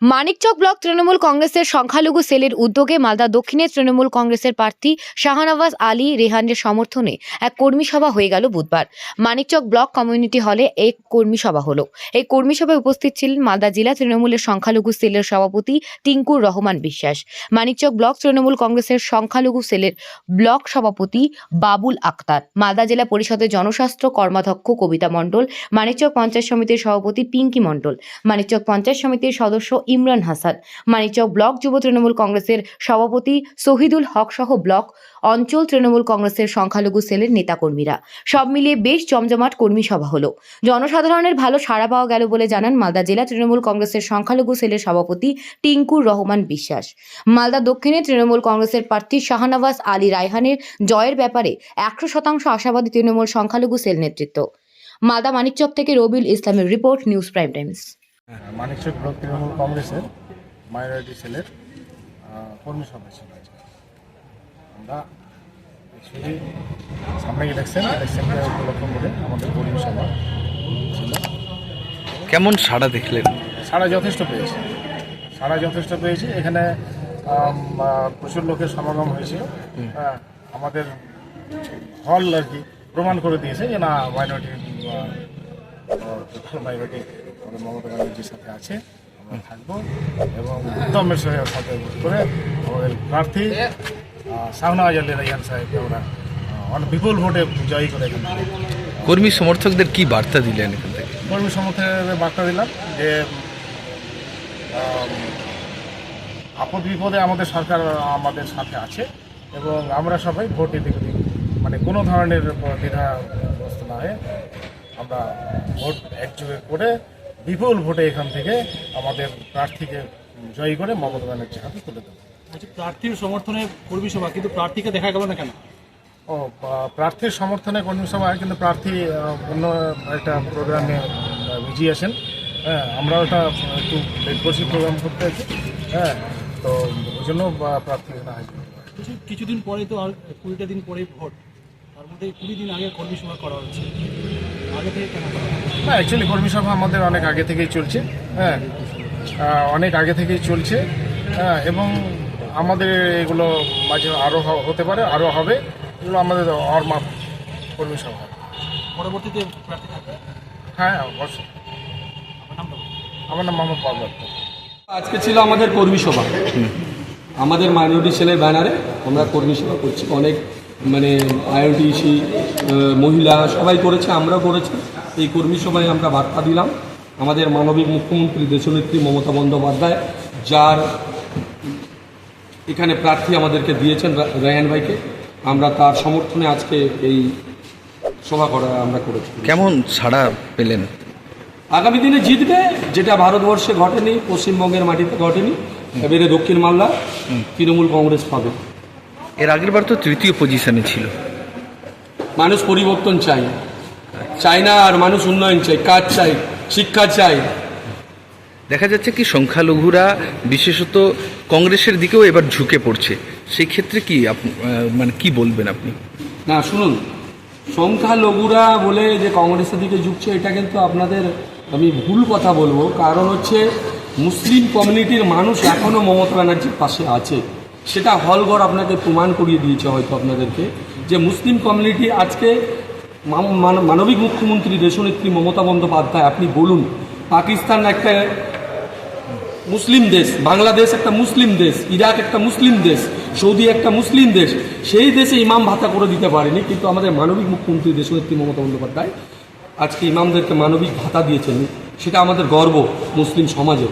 Manikchak block Trinamool কংগ্রেসের সংখ্যালঘু সেলের উদ্যোগে মালদা দক্ষিণে তৃণমূল কংগ্রেসের প্রার্থী শাহনওয়াজ আলী রেহানের সমর্থনে এক কর্মী সভা হয়ে গেল বুধবার। মানিকচক ব্লক কমিউনিটি হলে এক কর্মী সভা হলো। এই কর্মী সভায় উপস্থিত ছিলেন মালদা জেলা তৃণমূলের সংখ্যালঘু সেলের সভাপতি টিঙ্কুর রহমান বিশ্বাস, মানিকচক ব্লক তৃণমূল কংগ্রেসের সংখ্যালঘু সেলের ব্লক সভাপতি বাবুল আক্তার, মালদা জেলা পরিষদের জনস্বাস্থ্য কর্মাধ্যক্ষ কবিতা মণ্ডল, মানিকচক পঞ্চায়েত সমিতির সভাপতি পিঙ্কি মণ্ডল, মানিকচক পঞ্চায়েত সমিতির সদস্য ইমরান হাসান, মানিকচক ব্লক যুব তৃণমূল কংগ্রেসের সভাপতি শহীদুল হক সহ ব্লক অঞ্চল তৃণমূল কংগ্রেসের সংখ্যালঘু সেলের নেতাকর্মীরা। সব মিলিয়ে বেশ জমজমাট কর্মী সভা হলো। জনসাধারণের ভালো সাড়া পাওয়া গেল বলে জানান মালদা জেলা তৃণমূল কংগ্রেসের সংখ্যালঘু সেলের সভাপতি টিঙ্কুর রহমান বিশ্বাস। মালদা দক্ষিণে তৃণমূল কংগ্রেসের প্রার্থী শাহনওয়াজ আলী রায়হানের জয়ের ব্যাপারে 100% আশাবাদী তৃণমূল সংখ্যালঘু সেল নেতৃত্ব। মালদা মানিকচক থেকে রবিউল ইসলামের report, news prime Times. Manikchak block Trinamool কংগ্রেসের মাইনরিটি সেলের কর্মী সভা ছিল আজকে। আমরা অ্যাকচুয়ালি সামনে ইলেকশনকে উপলক্ষ করে আমাদের কর্মী সভা ছিল। কেমন সাড়া দেখলেন? সাড়া যথেষ্ট পেয়েছি। এখানে প্রচুর লোকের সমাগম হয়েছে। আমাদের হল আর কি প্রমাণ করে দিয়েছে যে না, মাইনরিটি আমাদের মমতা ব্যানার্জির সাথে আছে, আমরা থাকবো এবং উত্তমের সাথে করে আমাদের প্রার্থী শাহনওয়াজ আলী রায়হান সাহেবকে আমরা অনেক বিপুল ভোটে জয়ী করে এখান থেকে। কর্মী সমর্থকদের কি বার্তা দিলেন এখান থেকে? কর্মী সমর্থকদের বার্তা দিলাম যে আপদ বিপদে আমাদের সরকার আমাদের সাথে আছে এবং আমরা সবাই ভোট দিতে মানে কোনো ধরনের দ্বিধাগ্রস্ত না হয়ে আমরা ভোট একযোগে করে বিপুল ভোটে এখান থেকে আমাদের প্রার্থীকে জয়ী করে মমতা ব্যানার্জির হাতে তুলে দেবো। প্রার্থীর সমর্থনে কর্মী সভা, কিন্তু প্রার্থীকে দেখা গেল না কেন? প্রার্থীর সমর্থনে কর্মী সভা, কিন্তু প্রার্থী অন্য একটা প্রোগ্রামে বিজি আছেন। হ্যাঁ, আমরা ওটা একটু লেট করছি প্রোগ্রাম করতে আছি। হ্যাঁ, তো ওই জন্য প্রার্থী না হয়। কিছুদিন পরে তো আর 20টা দিন পরে ভোট, তার মধ্যে 20 দিন আগে কর্মী সভা করা হচ্ছে, আগে থেকে কেন? না, অ্যাকচুয়ালি কর্মী সভা আমাদের অনেক আগে থেকেই চলছে। হ্যাঁ, অনেক আগে থেকেই চলছে। হ্যাঁ, এবং আমাদের এগুলো মাঝে আরও হতে পারে, আরও হবে। এগুলো আমাদের অরমাপ কর্মী সভা। পরবর্তীতে প্রার্থী থাকবে? হ্যাঁ, অবশ্যই। আমার নাম মোহাম্মদ বাবু আক্তার। আজকে ছিল আমাদের কর্মী সভা, আমাদের মাইনরিটি সেলের ব্যানারে আমরা কর্মী সভা করছি। অনেক আইওটিসি মহিলা সবাই করেছে, আমরাও করেছি। এই কর্মী সভায় আমরা বার্তা দিলাম আমাদের মানবিক মুখ্যমন্ত্রী দেশনেত্রী মমতা বন্দ্যোপাধ্যায়, যার এখানে প্রার্থী আমাদেরকে দিয়েছেন রায়হান ভাইকে। আমরা তার সমর্থনে আজকে এই সভা আমরা করেছি। কেমন সাড়া পেলেন? আগামী দিনে জিতবে, যেটা ভারতবর্ষে ঘটেনি, পশ্চিমবঙ্গের মাটিতে ঘটেনি। এবারে দক্ষিণ মালদা তৃণমূল কংগ্রেস পাবে। এর আগের বার তো তৃতীয় পজিশনে ছিল। মানুষ পরিবর্তন চাই না, আর মানুষ উন্নয়ন চাই, কাজ চাই, শিক্ষা চাই। দেখা যাচ্ছে কি সংখ্যালঘুরা বিশেষত কংগ্রেসের দিকেও এবার ঝুঁকে পড়ছে। সেই ক্ষেত্রে কি কি বলবেন আপনি? না, শুনুন, সংখ্যালঘুরা বলে যে কংগ্রেসের দিকে ঝুঁকছে, এটা কিন্তু আমি ভুল কথা বলবো। কারণ হচ্ছে মুসলিম কমিউনিটির মানুষ এখনও মমতা ব্যানার্জির পাশে আছে। সেটা হলঘর আপনাকে প্রমাণ করিয়ে দিয়েছে হয়তো আপনাদেরকে, যে মুসলিম কমিউনিটি আজকে মানবিক মুখ্যমন্ত্রী দেশনেত্রী মমতা বন্দ্যোপাধ্যায়, আপনি বলুন, পাকিস্তান একটা মুসলিম দেশ, বাংলাদেশ একটা মুসলিম দেশ, ইরাক একটা মুসলিম দেশ, সৌদি একটা মুসলিম দেশ, সেই দেশে ইমাম ভাতা করে দিতে পারেনি, কিন্তু আমাদের মানবিক মুখ্যমন্ত্রী দেশনেত্রী মমতা বন্দ্যোপাধ্যায় আজকে ইমামদেরকে মানবিক ভাতা দিয়েছেন। সেটা আমাদের গর্ব মুসলিম সমাজে।